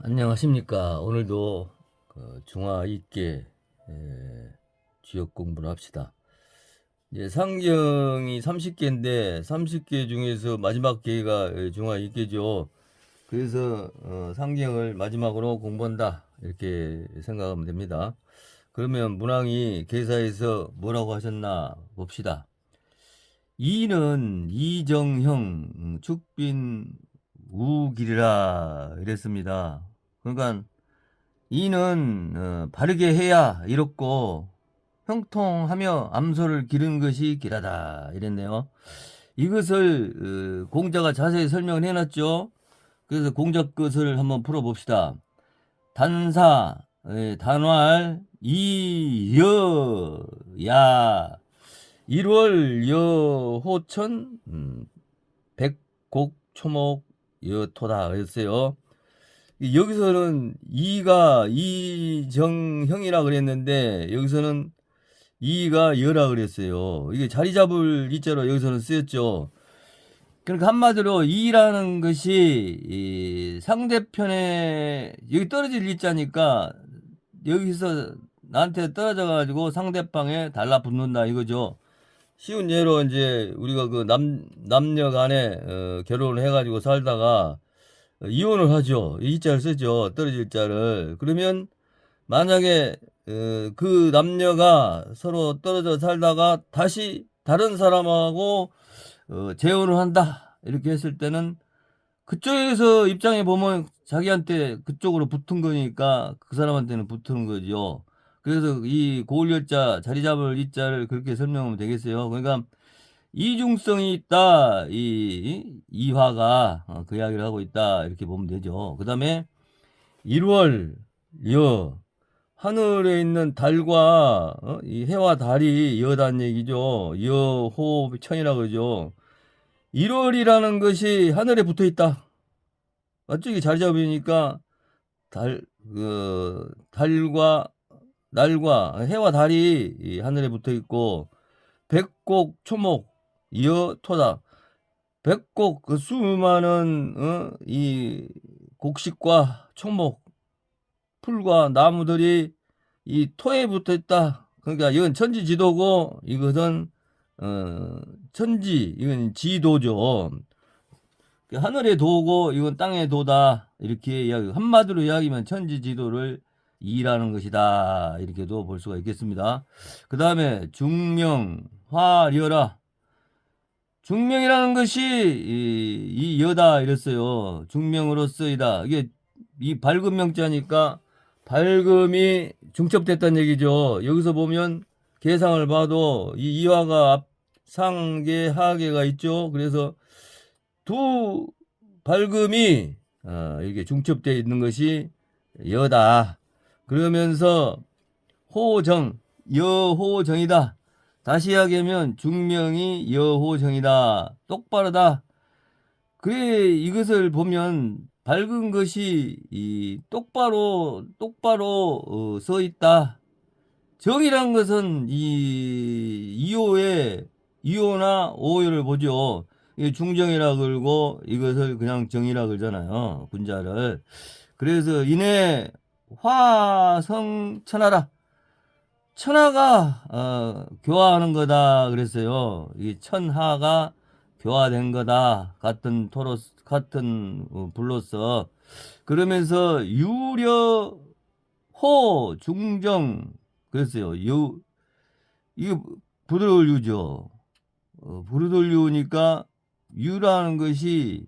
안녕하십니까. 오늘도 중화 있게 지역 공부를 합시다. 이제 상경이 30개인데 30개 중에서 마지막 개가 중화 있게죠. 그래서 상경을 마지막으로 공부한다 이렇게 생각하면 됩니다. 그러면 문항이 개사에서 뭐라고 하셨나 봅시다. 이는 이정형 축빈 우길이라 이랬습니다. 그러니까 이는 바르게 해야 이롭고 형통하며 암소를 기른 것이 길하다 이랬네요. 이것을 공자가 자세히 설명을 해놨죠. 그래서 공자 것을 한번 풀어봅시다. 단사 단활 이여야 1월 여호천 백곡 초목 여토다 그랬어요. 여기서는 이가 이정형이라 그랬는데 여기서는 이가 여라 그랬어요. 이게 자리 잡을 이자로 여기서는 쓰였죠. 그러니까 한마디로 이라는 것이 이 상대편에 여기 떨어질 이자니까 여기서 나한테 떨어져 가지고 상대방에 달라붙는다 이거죠. 쉬운 예로 이제 우리가 그 남녀 간에 결혼을 해가지고 살다가 이혼을 하죠. 이 자를 쓰죠. 떨어질 자를. 그러면 만약에 그 남녀가 서로 떨어져 살다가 다시 다른 사람하고 재혼을 한다. 이렇게 했을 때는 그쪽에서 입장에 보면 자기한테 그쪽으로 붙은 거니까 그 사람한테는 붙은 거죠. 그래서 이 고을열자 자리 잡을 이자를 그렇게 설명하면 되겠어요. 그러니까 이중성이 있다. 이 이화가 그 이야기를 하고 있다. 이렇게 보면 되죠. 그 다음에 1월 여 하늘에 있는 달과 이 해와 달이 여단 얘기죠. 여호천이라고 그러죠. 1월이라는 것이 하늘에 붙어 있다. 이쪽이 자리 잡으니까 달과 날과 해와 달이 이 하늘에 붙어 있고 백곡 초목 여토다. 백곡 그 수많은 이 곡식과 초목 풀과 나무들이 이 토에 붙어 있다. 그러니까 이건 천지지도고 이것은 천지 이건 지도죠. 하늘의 도고 이건 땅의 도다. 이렇게 이야기 한마디로 이야기하면 천지지도를 이라는 것이다. 이렇게도 볼 수가 있겠습니다. 그 다음에 중명 화려라. 중명이라는 것이 이 여다 이랬어요. 중명으로서이다. 이게 이 밝음 명자니까 밝음이 중첩됐다는 얘기죠. 여기서 보면 계상을 봐도 이 이화가 상계 하계가 있죠. 그래서 두 밝음이 이게 중첩되어 있는 것이 여다. 그러면서 호정 여호정이다. 다시 이야기하면 중명이 여호정이다. 똑바르다. 그래 이것을 보면 밝은 것이 이 똑바로 서 있다. 정이란 것은 이 이호나 오호를 보죠. 중정이라 그러고 이것을 그냥 정이라 그러잖아요. 군자를. 그래서 이내 화성천하라. 천하가 교화하는 거다 그랬어요. 이 천하가 교화된 거다. 같은 같은 불로서 그러면서 유려 호 중정 그랬어요. 이게 부르돌 유죠. 부르돌 유니까 유라는 것이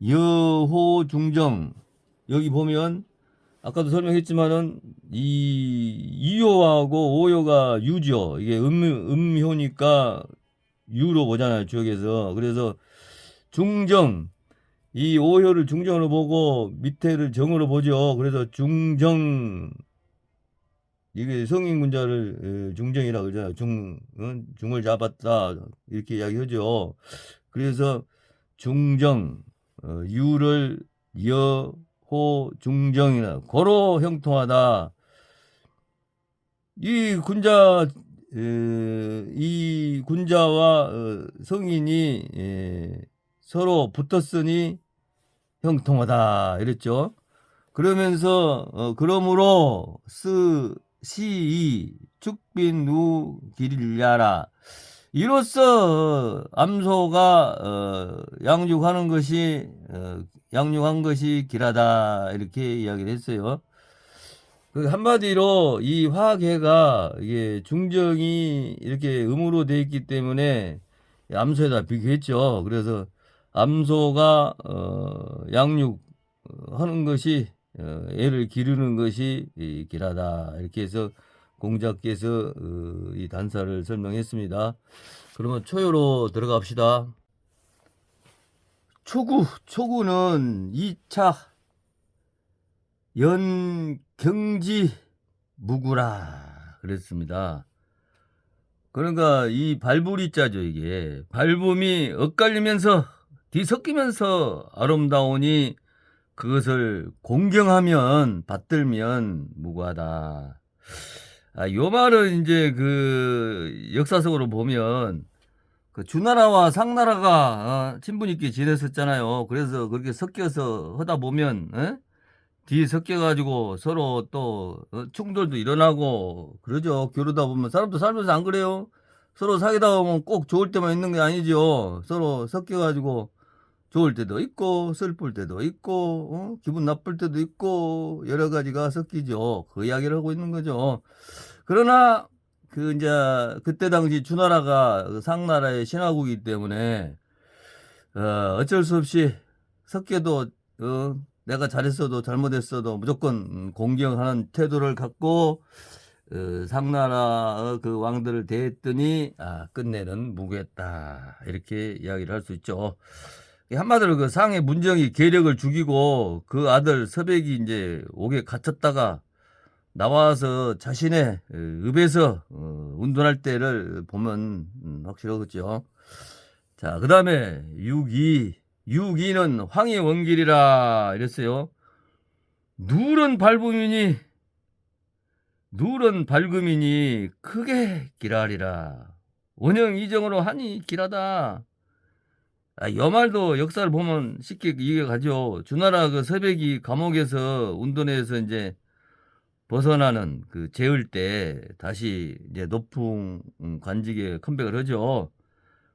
여호 중정 여기 보면 아까도 설명했지만은 이 이요하고 오요가 유죠. 이게 음효니까 유로 보잖아요. 주역에서. 그래서 중정 이 오효를 중정으로 보고 밑에를 정으로 보죠. 그래서 중정 이게 성인 군자를 중정이라고 그러잖아요. 중을 잡았다 이렇게 이야기하죠. 그래서 중정 유를 여호 중정이나 고로 형통하다. 이 군자와 성인이 서로 붙었으니 형통하다 이랬죠. 그러면서 그러므로 시이 축빈 길야라 이로써 암소가 양육한 것이 길하다 이렇게 이야기를 했어요. 그 한마디로 이 화계가 이게 중정이 이렇게 음으로 되어 있기 때문에 암소에다 비교했죠. 그래서 암소가 양육하는 것이 애를 기르는 것이 길하다 이렇게 해서 공자께서 이 단사를 설명했습니다. 그러면 초요로 들어갑시다. 초구는 2차 연경지 무구라 그랬습니다. 그러니까 이 발부리자죠. 이게 발붐이 엇갈리면서 뒤섞이면서 아름다우니 그것을 공경하면 받들면 무구하다. 요 말은 이제 그 역사적으로 보면 그 주나라와 상나라가 친분 있게 지냈었잖아요. 그래서 그렇게 섞여서 하다 보면 뒤에 섞여가지고 서로 또 충돌도 일어나고 그러죠. 겨루다 보면 사람도 살면서 안 그래요? 서로 사귀다 보면 꼭 좋을 때만 있는 게 아니죠. 서로 섞여가지고 좋을 때도 있고 슬플 때도 있고 기분 나쁠 때도 있고 여러 가지가 섞이죠. 그 이야기를 하고 있는 거죠. 그러나 그 이제 그때 당시 주나라가 상나라의 신하국이기 때문에 어쩔 수 없이 섞여도 내가 잘했어도 잘못했어도 무조건 공경하는 태도를 갖고 상나라 그 왕들을 대했더니 끝내는 무구했다 이렇게 이야기를 할 수 있죠. 한마디로 그 상의 문정이 계력을 죽이고 그 아들 서백이 이제 옥에 갇혔다가 나와서 자신의 읍에서 운동할 때를 보면 확실하겠죠. 자, 그 다음에 6.2는 황의 원길이라 이랬어요. 누런 밝음이니 크게 길하리라. 원형 이정으로 하니 길하다. 이 말도 역사를 보면 쉽게 이해가 가죠. 주나라 그 서백이 감옥에서 운동해서 이제 벗어나는 그 재울 때 다시 이제 높은 관직에 컴백을 하죠.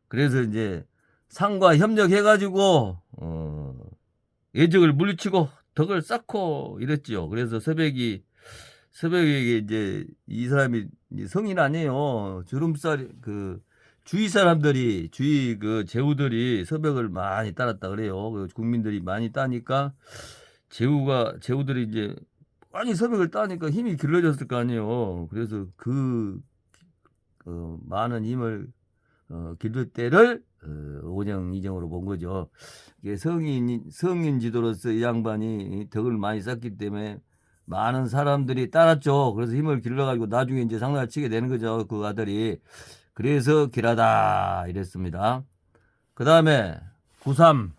그래서 이제 상과 협력해가지고 예적을 물리치고 덕을 쌓고 이랬죠. 그래서 서백에게 이제 이 사람이 성인 아니에요. 주름살 그 주위 사람들이 주위 그 제후들이 서백을 많이 따랐다 그래요. 그 국민들이 많이 따니까 제후들이 이제 많이 서백을 따니까 힘이 길러졌을 거 아니에요. 그래서 그 많은 힘을 기를 때를 오정 이정으로 본 거죠. 이게 성인 지도로서 이 양반이 덕을 많이 쌓기 때문에 많은 사람들이 따랐죠. 그래서 힘을 길러가지고 나중에 이제 상나라를 치게 되는 거죠. 그 아들이. 그래서 길하다 이랬습니다. 그 다음에 93은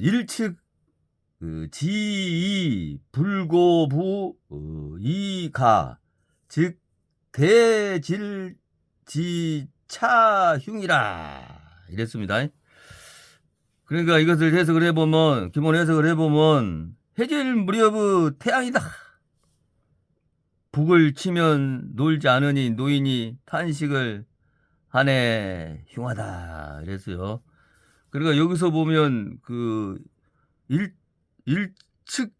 일측 지이 불고부 이가 즉 대질지차흉이라 이랬습니다. 그러니까 이것을 해석을 해보면 기본 해석을 해보면 해질 무렵의 태양이다. 북을 치면 놀지 않으니 노인이 탄식을 하네 흉하다 이랬어요. 그러니까 여기서 보면 그 일측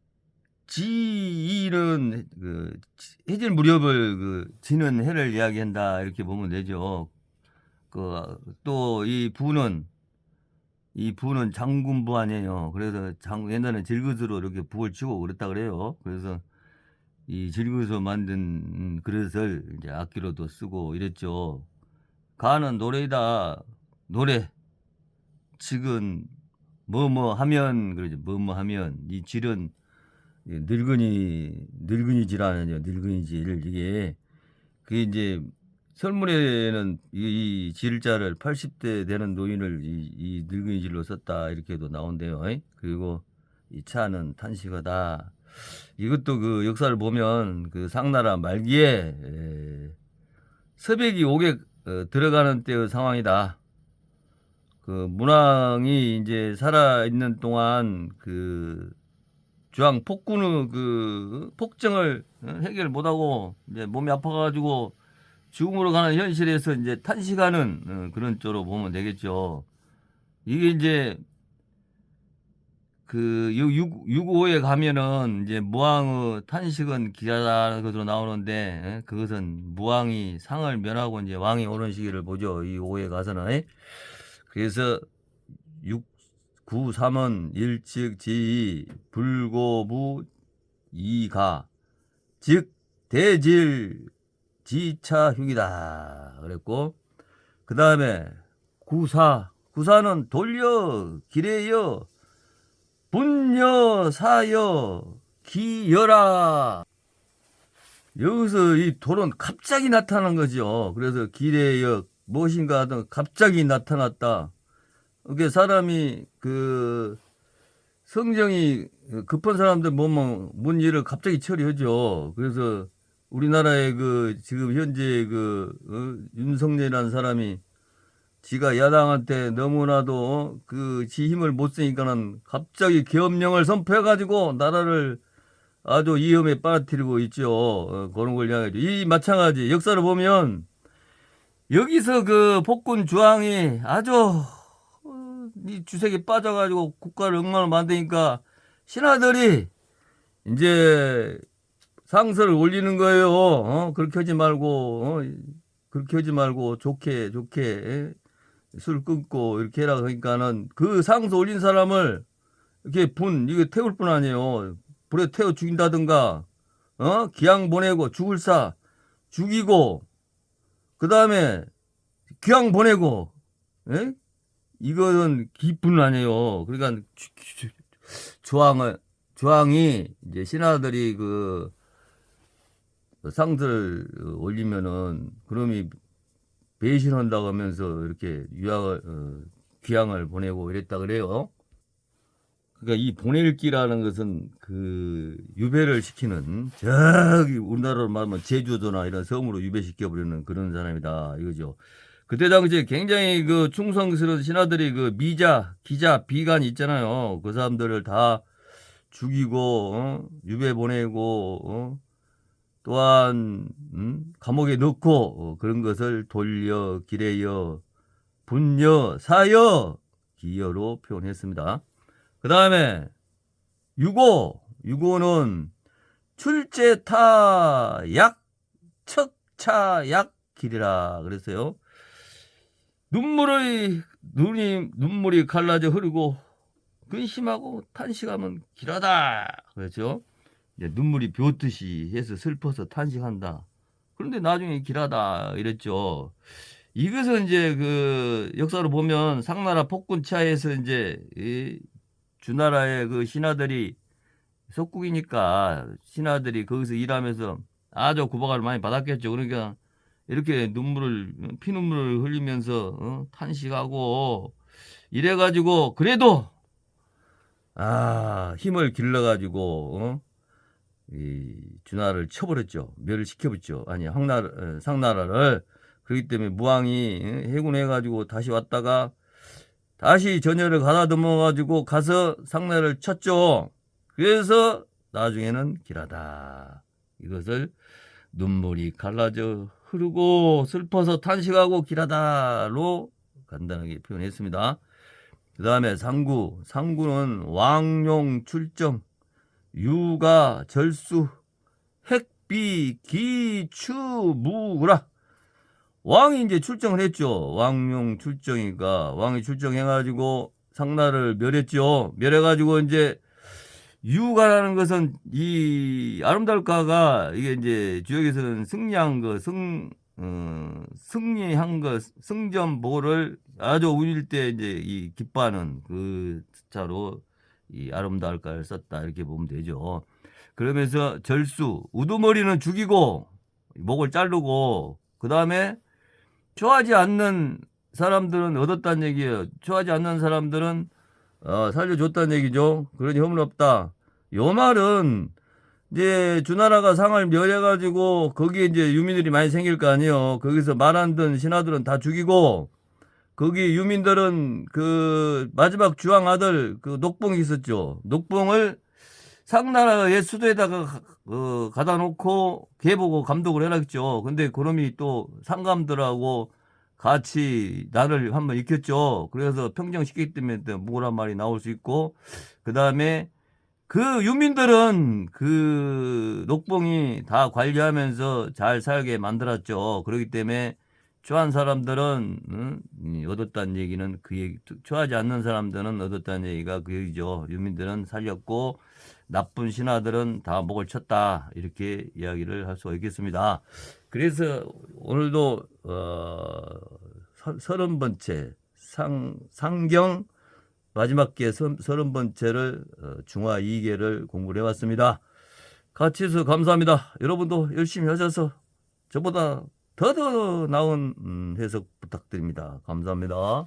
지일은 그 해질 무렵을 그 지는 해를 이야기한다 이렇게 보면 되죠. 그 또 이 부는 장군부 아니에요. 그래서 옛날에 질그릇으로 이렇게 북을 치고 그랬다 그래요. 그래서 이 질그릇으로 만든 그릇을 이제 악기로도 쓰고 이랬죠. 가는 노래이다. 노래. 측은 뭐뭐 하면 그러죠. 뭐뭐 하면 이 질은 늙은이 질하는요. 늙은이 질 이게 그게 이제 설문에는 이 질자를 80대 되는 노인을 이 늙은이 질로 썼다 이렇게도 나온대요. 그리고 이 차는 탄식하다. 이것도 그 역사를 보면 그 상나라 말기에 서백이 옥에 들어가는 때의 상황이다. 그 문왕이 이제 살아 있는 동안 그 주왕 폭군의 그 폭정을 해결 못하고 이제 몸이 아파가지고 죽음으로 가는 현실에서 이제 탄식하는 그런 쪽으로 보면 되겠죠. 이게 이제 그 6호에 가면은 이제 무왕의 탄식은 기다라는 것으로 나오는데 그것은 무왕이 상을 면하고 이제 왕이 오는 시기를 보죠. 이 5호에 가서는. 그래서 6, 9, 3은 일측 지이 불고부 이가 즉 대질 지차흉이다 그랬고, 그 다음에 구사는 돌려 기래여 분여 사여 기여라. 여기서 이 돌은 갑자기 나타난 거죠. 그래서 기래여 무엇인가 하던 갑자기 나타났다. 이게 사람이 그 성정이 급한 사람들 보면 뭔 일을 갑자기 처리하죠. 그래서 우리나라의 그 지금 현재 그 윤석열이라는 사람이 지가 야당한테 너무나도 그 지 힘을 못 쓰니까는 갑자기 계엄령을 선포해가지고 나라를 아주 위험에 빠뜨리고 있죠. 그런 걸 향해서 이 마찬가지 역사를 보면 여기서 그 폭군 주왕이 아주 이 주색에 빠져가지고 국가를 엉망을 만드니까 신하들이 이제 상서를 올리는 거예요. 그렇게 하지 말고 그렇게 하지 말고 좋게 술 끊고 이렇게 해라 그러니까는 그 상서 올린 사람을 이렇게 이거 태울 뿐 아니에요. 불에 태워 죽인다든가 기양 보내고 죽을 사 죽이고 그 다음에 귀양 보내고 이거는 기뿐 아니에요. 그러니까 주왕이 이제 신하들이 그 상들을 올리면은 그놈이 배신한다고 하면서 이렇게 귀양을 보내고 이랬다 그래요. 그러니까 이 보낼기라는 것은 그 유배를 시키는 저기 우리나라로 말하면 제주도나 이런 섬으로 유배시켜 버리는 그런 사람이다 이거죠. 그때 당시에 굉장히 그 충성스러운 신하들이 그 미자, 기자, 비간 있잖아요. 그 사람들을 다 죽이고 유배 보내고 또한 감옥에 넣고 그런 것을 돌려 기래여 분여 사여 기여로 표현했습니다. 그 다음에 6호는 출제타약 척차약 길이라 그랬어요. 눈물이 갈라져 흐르고 근심하고 탄식하면 길하다 그랬죠. 이제 눈물이 비오듯이 해서 슬퍼서 탄식한다. 그런데 나중에 길하다 이랬죠. 이것은 이제 그 역사로 보면 상나라 폭군차에서 이제 이 주나라의 그 신하들이 속국이니까 신하들이 거기서 일하면서 아주 구박을 많이 받았겠죠. 그러니까 이렇게 피눈물을 흘리면서 탄식하고 이래가지고 그래도 힘을 길러가지고 이 주나라를 쳐버렸죠. 멸을 시켜버렸죠. 아니 상나라를. 그렇기 때문에 무왕이 해군해가지고 다시 왔다가 다시 전열을 가다듬어가지고 가서 상나라를 쳤죠. 그래서 나중에는 길하다. 이것을 눈물이 갈라져 흐르고 슬퍼서 탄식하고 길하다로 간단하게 표현했습니다. 그 다음에 상구는 왕용 출정, 유가 절수, 핵비 기추무라. 왕이 이제 출정을 했죠. 왕용 출정이니까 왕이 출정해가지고 상나를 멸했죠. 멸해가지고 이제 유가라는 것은 이 아름다울까가 이게 이제 주역에서는 승리한 승점보를 아주 우일 때 이제 이 기뻐하는 그 자로 이 아름다울까를 썼다 이렇게 보면 되죠. 그러면서 절수 우두머리는 죽이고 목을 자르고 그 다음에 좋아하지 않는 사람들은 얻었다는 얘기예요. 좋아하지 않는 사람들은 살려줬다는 얘기죠. 그러니 허물 없다. 요 말은 이제 주나라가 상을 멸해가지고 거기에 이제 유민들이 많이 생길 거 아니에요. 거기서 말 안 듣는 신하들은 다 죽이고 거기 유민들은 그 마지막 주왕 아들 그 녹봉이 있었죠. 녹봉을 상나라의 수도에다가 가다 놓고 걔 보고 감독을 해놨죠. 근데 그놈이 또 상감들하고 같이 나를 한번 익혔죠. 그래서 평정시키기 때문에 뭐란 말이 나올 수 있고, 그 다음에 그 유민들은 그 녹봉이 다 관리하면서 잘 살게 만들었죠. 그렇기 때문에 초한 사람들은 얻었다는 얘기는 그 얘기, 초하지 않는 사람들은 얻었다는 얘기가 그 얘기죠. 유민들은 살렸고 나쁜 신하들은 다 목을 쳤다, 이렇게 이야기를 할 수가 있겠습니다. 그래서 오늘도 30번째 상경 마지막 기 30번째를 중화 2계를 공부를 해왔습니다. 같이 해서 감사합니다. 여러분도 열심히 하셔서 저보다 더 나은 해석 부탁드립니다. 감사합니다.